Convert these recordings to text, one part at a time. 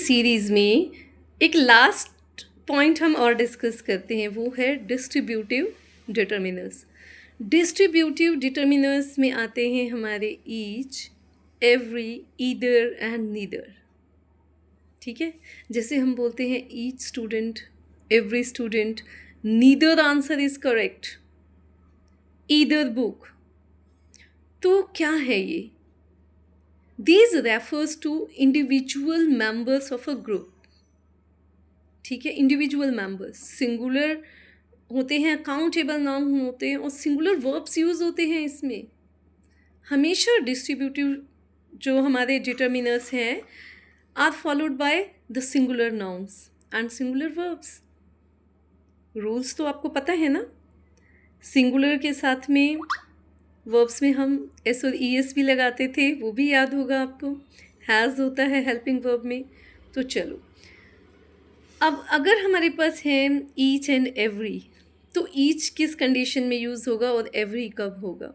Series में एक last point हम और डिस्कस करते हैं, वो है डिस्ट्रीब्यूटिव डिटर्मिनर्स। डिस्ट्रीब्यूटिव डिटर्मिनर्स में आते हैं हमारे each, every, either and neither. ठीक है, जैसे हम बोलते हैं each student, every student, neither answer is correct, either book. तो क्या है ये? These refers to individual members of a group. ठीक है, इंडिविजुअल मेंबर्स सिंगुलर होते हैं, काउंटेबल नाउन होते हैं और सिंगुलर वर्ब्स यूज होते हैं इसमें। हमेशा डिस्ट्रीब्यूटिव जो हमारे डिटर्मिनर्स हैं are followed by the singular nouns and singular verbs. Rules तो आपको पता है ना, सिंगुलर के साथ में वर्ब्स में हम एस और ई एस भी लगाते थे, वो भी याद होगा आपको। हैज़ होता है हेल्पिंग वर्ब में। तो चलो, अब अगर हमारे पास है ईच एंड एवरी, तो ईच किस कंडीशन में यूज़ होगा और एवरी कब होगा?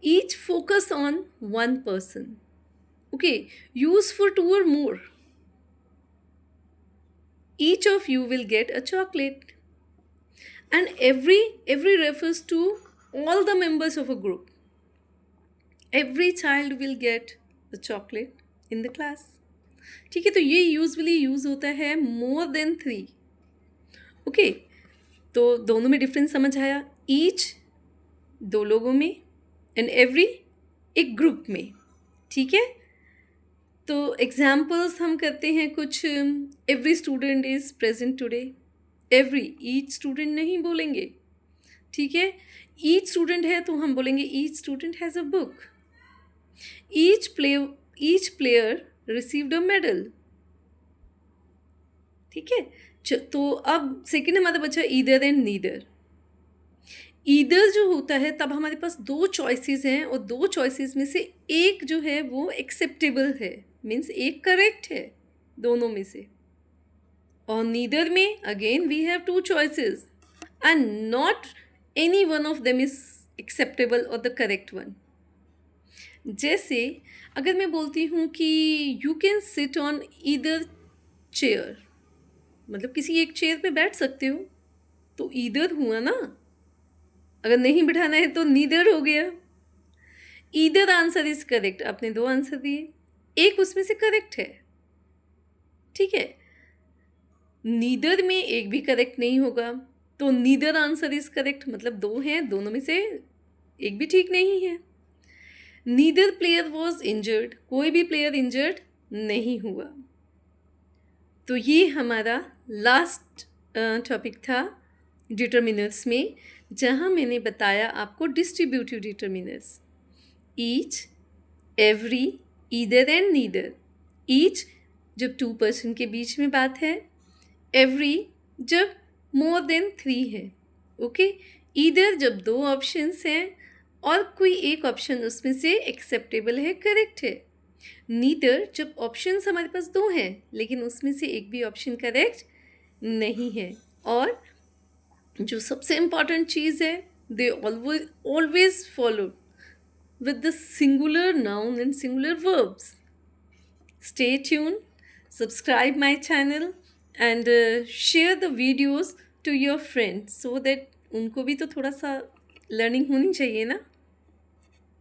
Each focus on one person, okay, use for two और more. Each of you will get a chocolate and every refers to all the members of a group. Every child will get a chocolate in the class. ठीक है, तो ये usually use होता है more than 3। Okay, तो दोनों में difference समझ आया। ईच 2 लोगों में एंड एवरी एक ग्रुप में। ठीक है, तो एग्जाम्पल्स हम करते हैं कुछ। Every student is present today. Every, each student नहीं बोलेंगे। ठीक है, ईच स्टूडेंट है तो हम बोलेंगे each student has a book. Each player received a medal. ठीक है, तो अब सेकेंड हमारा बचा ईदर एंड नीदर। ईदर जो होता है तब हमारे पास 2 चॉइसेस हैं और 2 चॉइसेस में से एक जो है वो एक्सेप्टेबल है, मीन्स एक करेक्ट है दोनों में से। और नीदर में again we have 2 choices and not any one of them is acceptable or the correct one. जैसे अगर मैं बोलती हूँ कि you can sit on either chair, मतलब किसी एक चेयर पे बैठ सकते हो, तो either हुआ ना। अगर नहीं बिठाना है तो neither हो गया। either आंसर इज करेक्ट, आपने 2 आंसर दिए, एक उसमें से करेक्ट है। ठीक है, neither में एक भी करेक्ट नहीं होगा, तो नीदर आंसर इज करेक्ट, मतलब 2 हैं, दोनों में से एक भी ठीक नहीं है। नीदर प्लेयर वॉज इंजर्ड, कोई भी प्लेयर इंजर्ड नहीं हुआ। तो ये हमारा लास्ट टॉपिक था डिटर्मिनर्स में, जहाँ मैंने बताया आपको distributive determiners. Each, every, either and neither. Each जब 2 पर्सन के बीच में बात है, एवरी जब मोर देन 3 है, ओके। ईदर जब 2 ऑप्शंस हैं और कोई एक ऑप्शन उसमें से एक्सेप्टेबल है, करेक्ट है। नीदर जब ऑप्शंस हमारे पास 2 हैं लेकिन उसमें से एक भी ऑप्शन करेक्ट नहीं है। और जो सबसे इम्पॉर्टेंट चीज़ है, they always follow with the singular noun and singular verbs. Stay tuned, subscribe my channel and share the videos to your friends so that उनको भी तो थोड़ा सा लर्निंग होनी चाहिए ना।